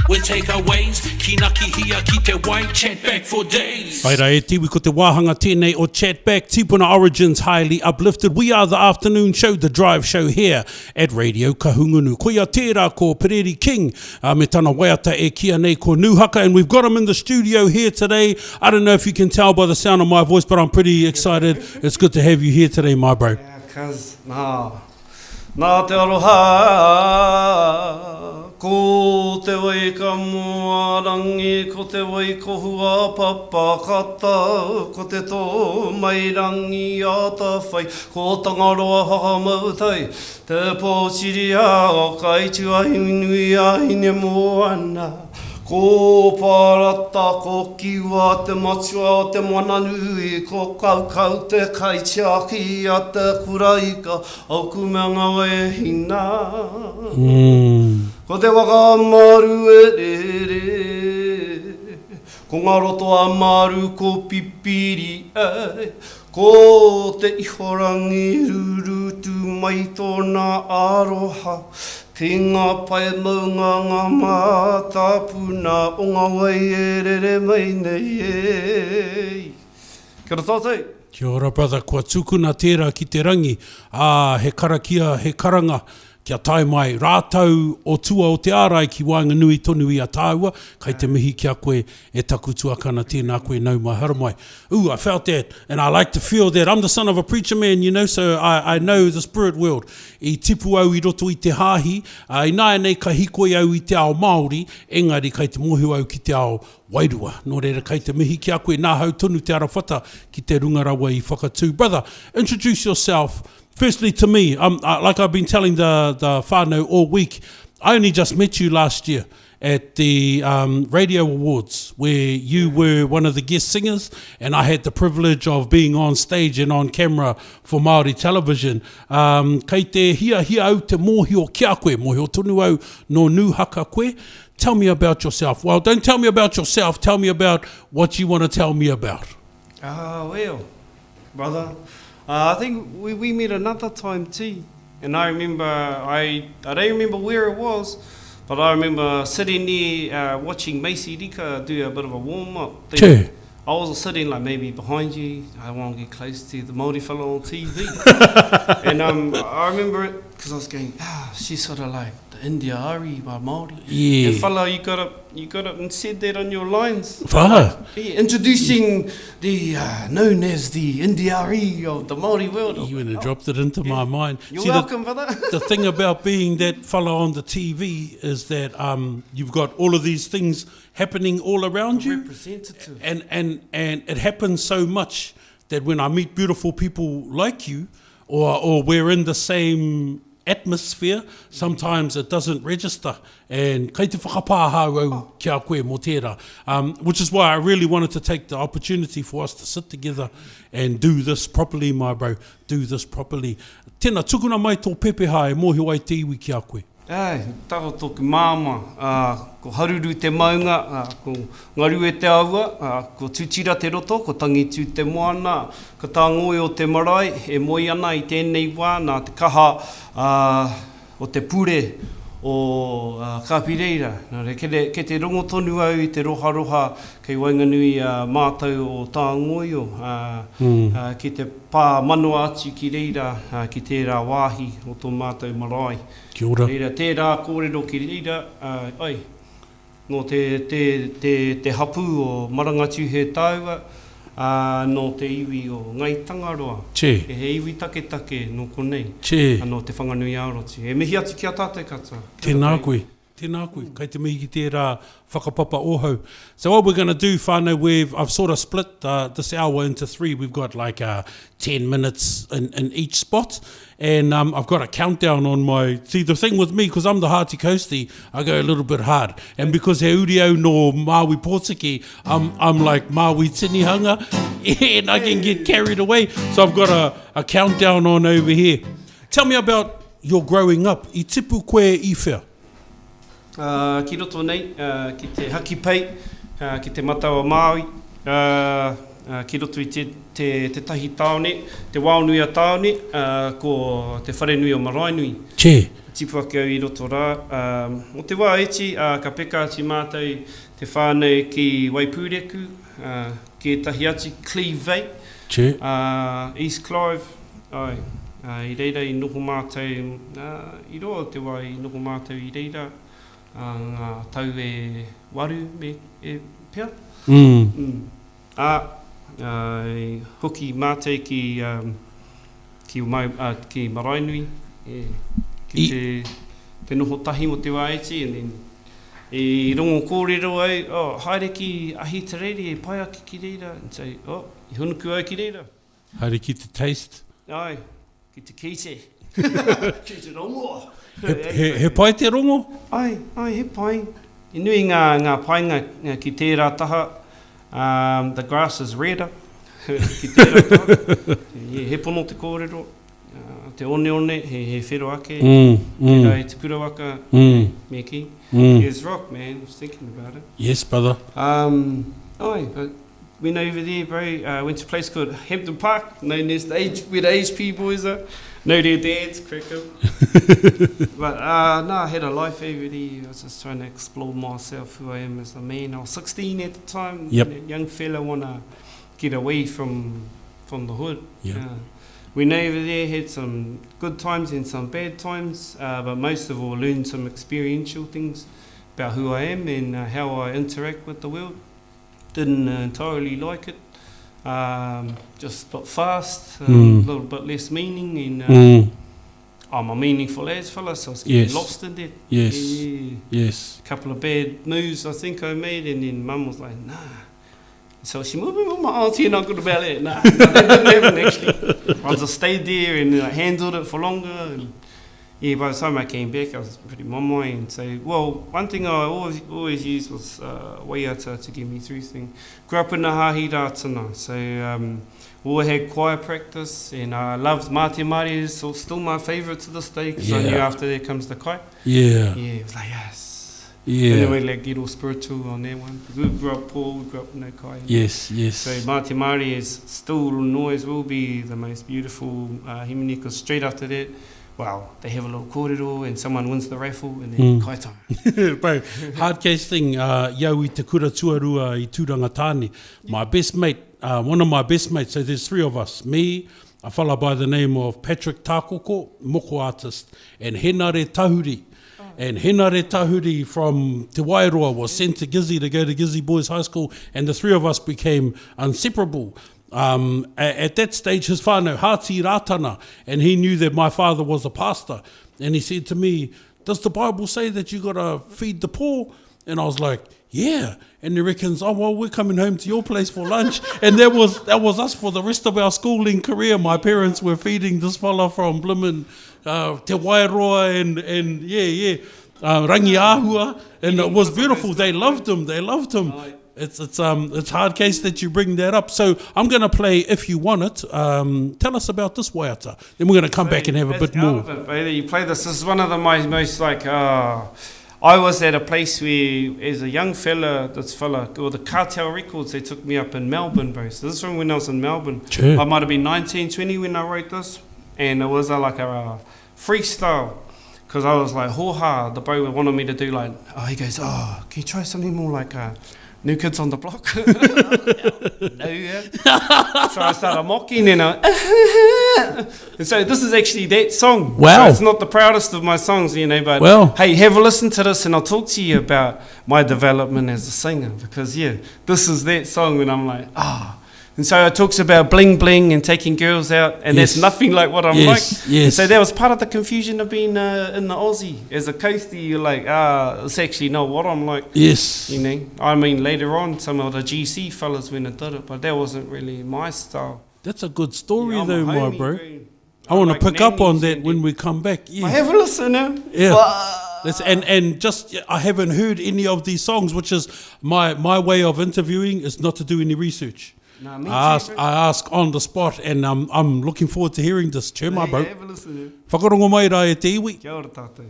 with takeaways. Kinaki hia ki te wai, chat back for days. Aira e tiwi ko te wāhanga tēnei o Chat Back, Tipuna Origins highly uplifted. We are the afternoon show, the drive show here at Radio Kahungunu. Koia tērā ko Pereri King, me tana waiata e kia nei ko Nuhaka, and we've got him in the studio here today. I don't know if you can tell by the sound of my voice, but I'm pretty excited. It's good to have you here today, my bro. Yeah, cuz, nā te aroha, ko te wai ka mua rangi, ko te wai kohua papakata, ko te tō mai rangi a ta whai, ko tangaroa haha mautai, te pōtiri a o kai tuahi nui a hine moana. Ko parata, ko kiwa, te matua o te moana nui, ko kaukau te kaitiaki a te kuraika, au kumanga e hina. Ko te waka maru e re, ko ngā roto a maru ko pipiri e, ko te ihorangi rurutu mai tōna aroha, ki ngā pai maunga ngā mātapuna o ngā wai e rere mai nei e. Kia ora tātou. Kia ora, brother. Kua tūkuna tērā ki te rangi. He karakia, he karanga. Kia tae mai rātau o tua o te ārai ki Wainganui tonu i a tāua, kai te mihi kia koe e taku tuakana tēnā koe nau mai haramai. Ooh, I felt that, and I like to feel that. I'm the son of a preacher man, you know, so I know the spirit world. I tipu au I roto i te hāhi, I nāia nei ka hikoi au i te ao Māori, engari kai te mohu au ki te ao wairua. Nō reira kai te mihi kia koe nā hau tonu te arawhata ki te rungarawa i whakatū. Brother, introduce yourself. Firstly, to me, like I've been telling the whānau all week, I only just met you last year at the Radio Awards, where you were one of the guest singers, and I had the privilege of being on stage and on camera for Māori television. Kei te hia au te mōhi o kia koe, mōhi o tonu au no Nuhaka koe. Tell me about yourself. Well, don't tell me about yourself, tell me about what you want to tell me about. Well, brother, I think we met another time too, and I remember, I don't remember where it was, but I remember sitting there watching Macy Rika do a bit of a warm-up. Sure. I was sitting like maybe behind you, I want to get close to the Māori fellow on TV. And I remember it, because I was going, she's sort of like the India Ari by Māori. Yeah. And fellow, you got up and said that on your lines. Ah. Yeah, introducing the, known as the India Ari of the Māori world. You went and dropped it into my mind. You're welcome, brother. The thing about being that fellow on the TV is that you've got all of these things happening all around you. Representative. And it happens so much that when I meet beautiful people like you, or we're in the same atmosphere, sometimes it doesn't register. And kei te whakapāhau au kia koe mō tērā. Which is why I really wanted to take the opportunity for us to sit together and do this properly, my bro. Do this properly. Tēnā, tukuna mai tō pepeha e mōhi wai te iwi kia koe. Taro tōku māma, ko haruru te maunga, ko ngaru e te aua, ko tūtira te roto, ko tangitu te moana, ko tā ngoi o te marae, e moi ana i tēnei wā, nā te kaha o te pure o Kapireira. Ke te rongo tonu au i te roha kei Wainganui mātau o tā ngoi o, ki te pā manoa atu ki reira, ki tērā wāhi o tō mātau marae. Kia ora. Reira, tērā kōrero ki reira, no te hapu o marangatu he tāua, no te iwi o ngai tangaroa. Che. E he iwi take no konei. Che. No te whanganui arotu. E mihi atu ki a tātou kata. Tēnā koe. Tēnā koe. Kei te mihi ki tērā whakapapa ohau. So what we're going to do, whānau, I've sort of split this hour into 3. We've got like 10 minutes in each spot. And I've got a countdown on my... See, the thing with me, because I'm the hearty coastie, I go a little bit hard. And because he urio no Māui Pōtiki, I'm like Māui Tinihanga, and I can get carried away. So I've got a countdown on over here. Tell me about your growing up. I tipu koe I whea? Ki roto nei, ki te haki pei, ki te matawa Māui. ki roto I te tahi taone, te waonui a taone, ko te wharenui o Maraenui. Che. Tipu ake au I roto rā. O te wā eti, ka peka ati mātou te whānau ki Waipureku, ki tahi ati Clive, Che. East Clive, ai. I reira I noho mātou, I roa te wā I noho mātou I reira, ngā tau e waru me e pia. Hoki mātou ki Maraenui, ki te noho tahi mo te wā eti, and then I rongo kōrero au, haere ki ahi te reire, e pai aki ki reira, and say, I hunuku au ki reira. Haere ki te taste. Ai, ki te kite. Ki te rongo. He pai te rongo? Ai, he pai. I nui ngā painga ki tērā taha, the grass is redder. Ki tērā taha. He pono te kōrero. Te one, he whero ake. Tērā te kura waka, me ki. Yes, rock, man. I was thinking about it. Yes, brother. Went over there, bro. Went to a place called Hampton Park, known as where the HP boys are. Know their dads, crack up. But I had a life over there. I was just trying to explore myself, who I am as a man. I was 16 at the time. Yep. A young fella want to get away from the hood. Yep. Went over there, had some good times and some bad times, but most of all learned some experiential things about who I am and how I interact with the world. Didn't entirely like it. Just a bit fast, a little bit less meaning, and I'm a meaningful as fella, so I was getting lost in that. Yes. A couple of bad moves I think I made, and then Mum was like, nah. So she moved me with my auntie and uncle about it. Nah, that didn't happen actually. I just stayed there and handled it for longer. And by the time I came back, I was pretty mamai. And so, one thing I always used was waiata to get me through things. Grew up in the hahi rātana, so always had choir practice, and I loved Māte Māori, is still my favourite to this day, because I knew after that comes the kai. Yeah, it was like, yes. Yeah. And then we get all spiritual on that one. We grew up poor, we grew up no kai. Yes. So Māte Māori is still and always will be the most beautiful himini, because straight after that, they have a little kōrero and someone wins the raffle and then kai time. Bro, hard case thing, iau I te kura tuarua I Tūrangatāne. My best mate, one of my best mates, so there's three of us, me, a fella by the name of Patrick Tākoko, moko artist, and Henare Tahuri. And Henare Tahuri from Te Wairoa was sent to Gizzy to go to Gizzy Boys High School, and the three of us became inseparable. At that stage, his whānau, Hāti Rātana, and he knew that my father was a pastor. And he said to me, does the Bible say that you got to feed the poor? And I was like, yeah. And he reckons, we're coming home to your place for lunch. And that was us for the rest of our schooling career. My parents were feeding this fella from Blimmin, Te Wairoa and Rangi Āhua. And it was beautiful. They loved him. It's hard case that you bring that up. So I'm going to play If You Want It. Tell us about this waiata. Then we're going to come back and have a bit more. You play this. This is one of the most I was at a place where, as a young fella, or the Cartel Records, they took me up in Melbourne, bro. So this is from when I was in Melbourne. Sure. I might have been 19, 20 when I wrote this. And it was like a freestyle. Because I was like, hoha, the bro wanted me to do he goes, can you try something more like New Kids on the Block? No, yeah. So I started mocking and and so this is actually that song. Wow. So it's not the proudest of my songs, but hey, have a listen to this and I'll talk to you about my development as a singer, because this is that song when I'm like, And so it talks about bling bling and taking girls out, and that's nothing like what I'm like. Yes. So that was part of the confusion of being in the Aussie. As a coastie, you're like, it's actually not what I'm like. Yes. I mean, later on, some of the GC fellas went and did it, but that wasn't really my style. That's a good story though, my bro. I want to pick up on that when we come back. Yeah. I have a listen now. Yeah. And just, I haven't heard any of these songs, which is my way of interviewing is not to do any research. I ask on the spot, and I'm looking forward to hearing this. Cheer, my bro. Whakarongo mai rā e te iwi. Kia ora tātou.